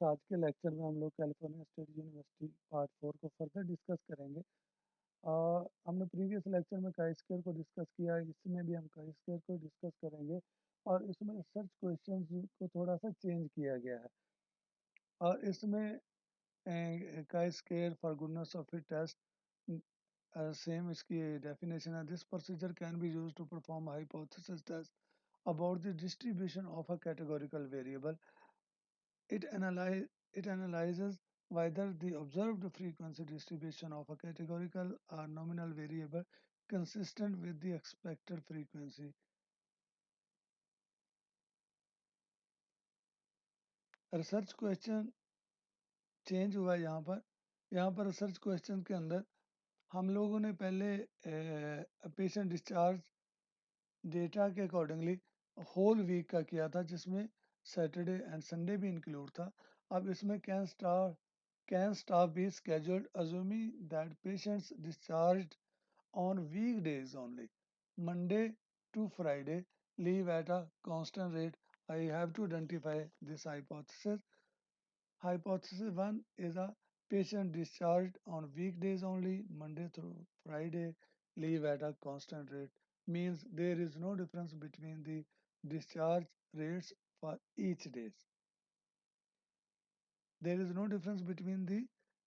तो आज के लेक्चर में हम लोग कैलिफोर्निया स्टेट यूनिवर्सिटी पार्ट 4 को फर्दर डिस्कस करेंगे। हमने प्रीवियस लेक्चर में काई स्क्वायर को डिस्कस किया, इसमें भी हम काई स्क्वायर को डिस्कस करेंगे और इसमें सर्च क्वेश्चंस को थोड़ा सा चेंज किया गया है। और इसमें chi square for goodness of fit test same इसकी डेफिनेशन है। This procedure can be used to perform hypothesis test about the distribution of a categorical variable. It analyzes whether the observed frequency distribution of a categorical or nominal variable consistent with the expected frequency. Research question change हुआ यहाँ पर research question के अंदर हम लोगों ने पहले patient discharge data के अकॉर्डिंगली होल वीक का किया था, जिसमें सैटरडे एंड संडे भी इंक्लूड था। अब इसमें can staff be scheduled assuming that patients discharged on weekdays only, Monday to Friday, leave at a constant rate. I have to identify this hypothesis. Hypothesis 1 is a patient discharged on weekdays only, Monday through Friday, leave at a constant rate. Means there is no difference between the discharge rates for each days. There is no difference between the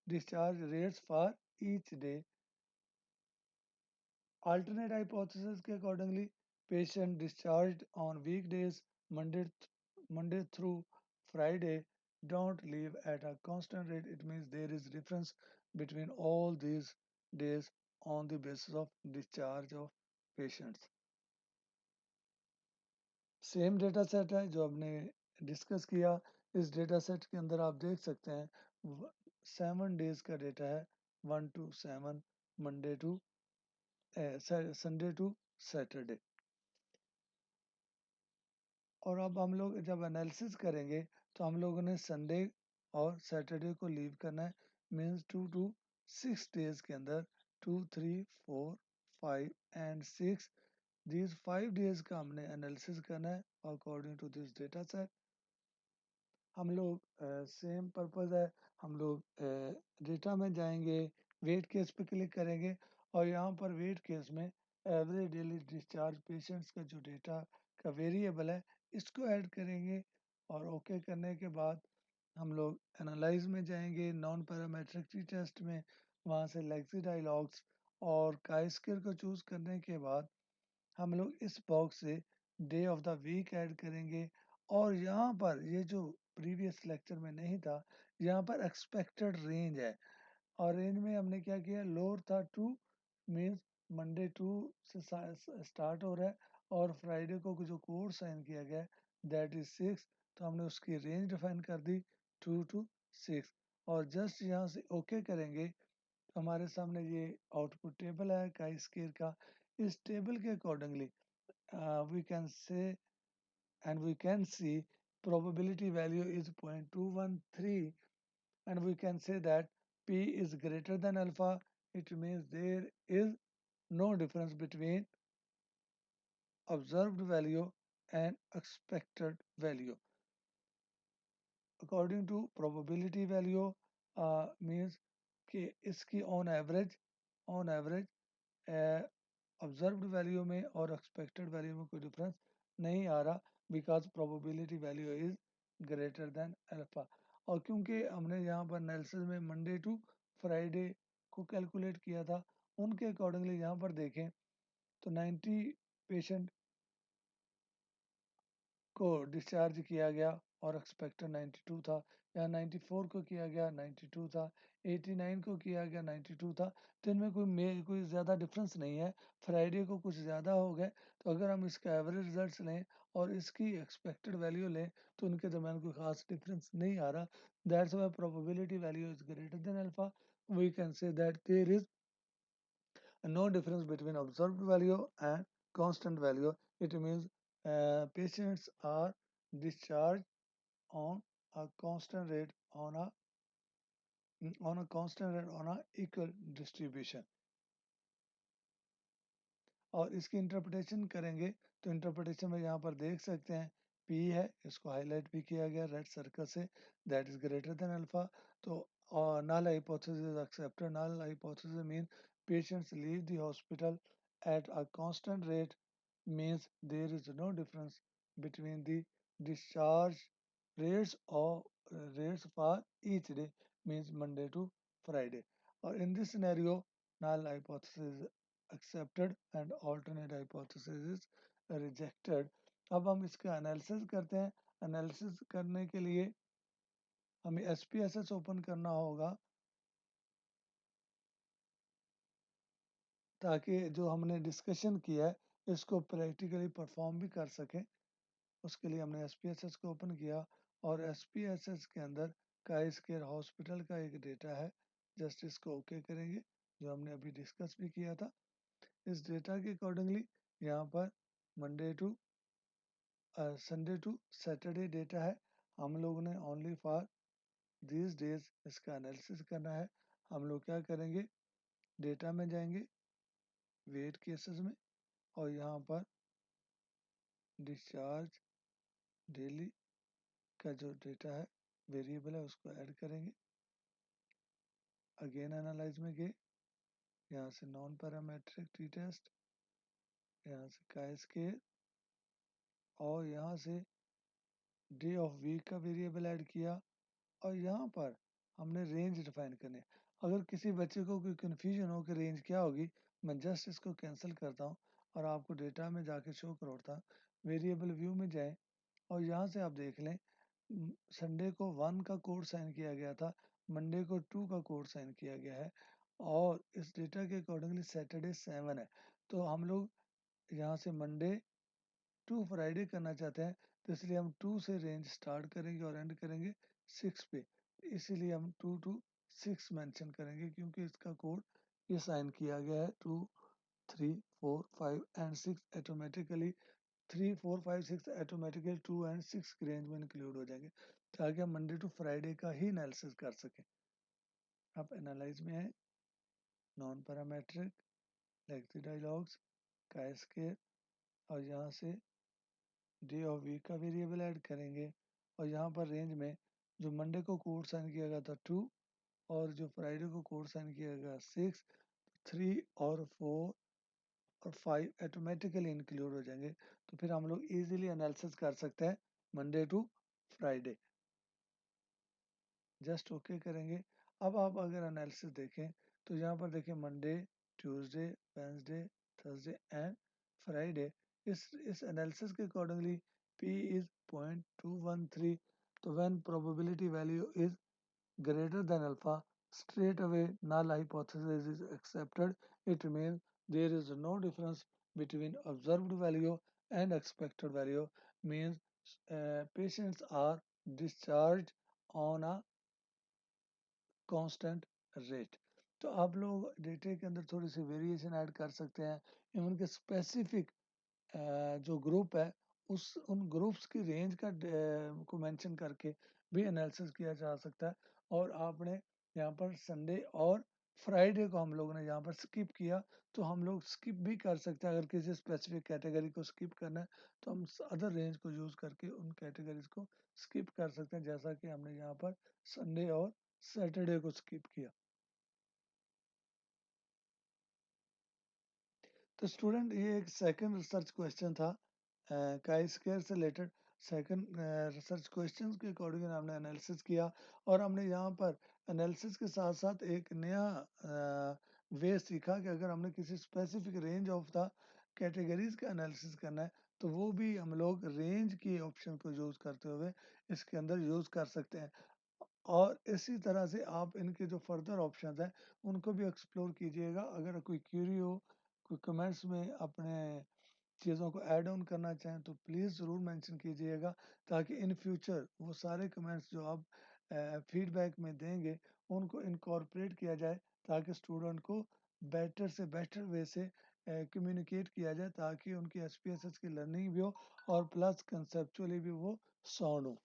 discharge rates for each day. Alternate hypothesis के accordingly, patient discharged on weekdays, Monday through Friday, don't leave at a constant rate. It means there is difference between all these days on the basis of discharge of patients. Same data set है जो हमने discuss किया। इस data set के अंदर आप देख सकते हैं 7 डेज का डेटा है, 1 to 7, Monday to Sunday to Saturday. और अब हम लोग जब एनालिसिस करेंगे तो हम लोगों ने संडे और सैटरडे को लीव करना है। मीन्स 2 to 6 डेज के अंदर 2, 3, 4, 5 एंड 6, these 5 डेज का हमने एनालिसिस करना है according to this data set. हम लोग सेम पर्पस है, हम लोग डेटा में जाएंगे, वेट केस पे क्लिक करेंगे और यहाँ पर वेट केस में एवरेज डेली डिस्चार्ज पेशेंट्स का जो डेटा का वेरिएबल है इसको ऐड करेंगे और ओके करने के बाद हम लोग एनालाइज में जाएंगे, नॉन पैरामेट्रिक टी टेस्ट में, वहाँ से लेक्सी डायलॉग्स और काई स्क्वायर को चूज करने के बाद हम लोग इस बॉक्स से day of the week add करेंगे। और यहाँ पर ये जो प्रीवियस लेक्चर में नहीं था, यहाँ पर एक्सपेक्टेड रेंज है और रेंज में हमने क्या किया, लोअर था 2, मीन्स मंडे 2 से स्टार्ट हो रहा है और फ्राइडे को जो कोड साइन किया गया दैट इज 6, तो हमने उसकी रेंज डिफाइन कर दी 2 to 6 और जस्ट यहाँ से ओके करेंगे तो हमारे सामने ये आउटपुट टेबल है काई स्क्वायर का। इस टेबल के accordingly we can say and we can see probability value is 0.213 and we can say that p is greater than alpha. It means there is no difference between observed value and expected value. According to probability value means कि इसकी on average observed value में और expected value में कोई difference नहीं आ रहा because probability value is greater than alpha. और क्योंकि हमने यहाँ पर एनालिसिस में मंडे टू फ्राइडे को कैलकुलेट किया था, उनके अकॉर्डिंगली यहाँ पर देखें तो 90 पेशेंट को डिस्चार्ज किया गया और एक्सपेक्टेड 92 था, या 94 को किया गया 92 था, 89 को किया गया 92 था। तो इनमें कोई ज़्यादा डिफरेंस नहीं है, फ्राइडे को कुछ ज़्यादा हो गए। तो अगर हम इसका एवरेज रिजल्ट्स लें और इसकी एक्सपेक्टेड वैल्यू लें तो उनके दरमियान कोई खास डिफरेंस नहीं आ रहा। That's why probability value is greater than alpha. We can say that there is no difference between observed value and constant value. It means patients are discharged on a constant rate on a equal distribution. और इसकी interpretation करेंगे तो interpretation में यहाँ पर देख सकते हैं P है, इसको हाईलाइट भी किया गया रेड सर्कल से, that is greater than alpha. तो null hypothesis is accepted. Null hypothesis means patients leave the hospital at a constant rate, means there is no difference between the discharge rates or rates for each day, means Monday to Friday. Or in this scenario, null hypothesis is accepted and alternate hypothesis is rejected. अब हम इसका analysis करते हैं. Analysis करने के लिए हमें SPSS open करना होगा ताकि जो हमने डिस्कशन किया है इसको प्रैक्टिकली परफॉर्म भी कर सकें. उसके लिए हमने SPSS को ओपन किया और SPSS के अंदर काइस केयर हॉस्पिटल का एक डेटा है. जस्ट इसको ओके करेंगे जो हमने अभी डिस्कस भी किया था. इस डेटा के अकॉर्डिंगली यहाँ पर Monday to Sunday to Saturday data है. हम लोगों ने ओनली फॉर दिस डेज इसका एनालिसिस करना है. हम लोग क्या करेंगे, डेटा में जाएंगे वेट केसेस में और यहाँ पर डिस्चार्ज डेली का जो डेटा है वेरिएबल है उसको ऐड करेंगे. अगेन एनालाइज में गए, यहाँ से नॉन पैरामेट्रिक टी टेस्ट, यहाँ से काई स्केल और यहाँ से डे ऑफ वीक का वेरिएबल ऐड किया और यहाँ पर हमने रेंज डिफाइन करनी है. अगर किसी बच्चे को कोई कन्फ्यूजन हो कि रेंज क्या होगी, मैं जस्ट इसको कैंसिल करता हूँ और आपको डेटा में जाके शो करता हूँ. वेरिएबल व्यू में जाएं और यहाँ से आप देख लें संडे को 1 का कोड साइन किया गया था, मंडे को 2 का कोड साइन किया गया है और इस डेटा के अकॉर्डिंगली सैटरडे 7 है. तो हम लोग यहाँ से मंडे टू फ्राइडे करना चाहते हैं तो इसलिए हम 2 से रेंज स्टार्ट करेंगे और एंड करेंगे 6 पे. इसीलिए हम 2 to 6 मेंशन करेंगे क्योंकि इसका कोड ये साइन किया गया है 2 3 4 5 एंड 6 ऑटोमेटिकली 3 4 5 6 ऑटोमेटिकली 2 एंड 6 की रेंज में इंक्लूड हो जाएंगे ताकि हम मंडे टू फ्राइडे का ही एनालिसिस कर सकें. आप एनालाइज में है नॉन पैरामेट्रिक लेक्सी डायलॉग्स का स्केल और यहाँ से डे ऑफ वीक का वेरिएबल ऐड करेंगे और यहाँ पर रेंज में जो मंडे को कोड साइन किया गया था 2 और जो फ्राइडे को कोड साइन किया गया 6, 3 और 4 और 5 ऑटोमेटिकली इंक्लूड हो जाएंगे. तो फिर हम लोग इजीली एनालिसिस कर सकते हैं Monday to Friday. Just okay करेंगे. अब आप अगर एनालिसिस देखें तो यहाँ पर देखें Monday, Tuesday, Wednesday, Thursday and Friday. इस एनालिसिस के अकॉर्डिंगली P is 0.213. तो when probability value is greater than alpha, straight away null hypothesis is accepted. It means there is no difference between observed value and expected value, means patients are discharged on a constant rate. तो आप लोग data के अंदर थोड़ी सी variation add कर सकते हैं. Even के स्पेसिफिक जो ग्रुप है उन ग्रुप्स की रेंज का को मेंशन करके भी एनालिसिस किया जा सकता है. और आपने यहाँ पर संडे और फ्राइडे को हम लोगों ने यहाँ पर स्किप किया तो हम लोग स्किप भी कर सकते हैं. अगर किसी स्पेसिफिक कैटेगरी को स्किप करना है तो हम अदर रेंज को यूज करके उन कैटेगरीज को स्किप कर सकते हैं जैसा कि हमने यहाँ पर संडे और सैटरडे को स्किप किया. तो स्टूडेंट ये एक सेकंड रिसर्च क्वेश्चन था काई स्क्वायर से रिलेटेड. सेकंड रिसर्च क्वेश्चंस के अकॉर्डिंग हमने एनालिसिस किया और हमने यहाँ पर एनालिसिस के साथ साथ एक नया वे सीखा कि अगर हमने किसी specific range of the categories का एनालिसिस करना है तो वो भी हम लोग रेंज की ऑप्शन को यूज करते हुए इसके अंदर यूज कर सकते हैं. और इसी तरह से आप इनके जो फर्दर ऑप्शंस हैं उनको भी एक्सप्लोर कीजिएगा. अगर कोई क्यूरी हो, कोई कमेंट्स में अपने चीज़ों को ऐड ऑन करना चाहें तो प्लीज़ ज़रूर मेंशन कीजिएगा ताकि इन फ्यूचर वो सारे कमेंट्स जो आप फीडबैक में देंगे उनको इनकॉर्पोरेट किया जाए ताकि स्टूडेंट को बेटर से बेटर वे से कम्युनिकेट किया जाए ताकि उनकी SPSS की लर्निंग भी हो और प्लस कंसेप्चुअली भी वो साउंड हो.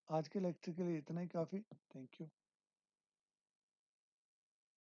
आज के लेक्चर के लिए इतना ही काफ़ी. Thank you.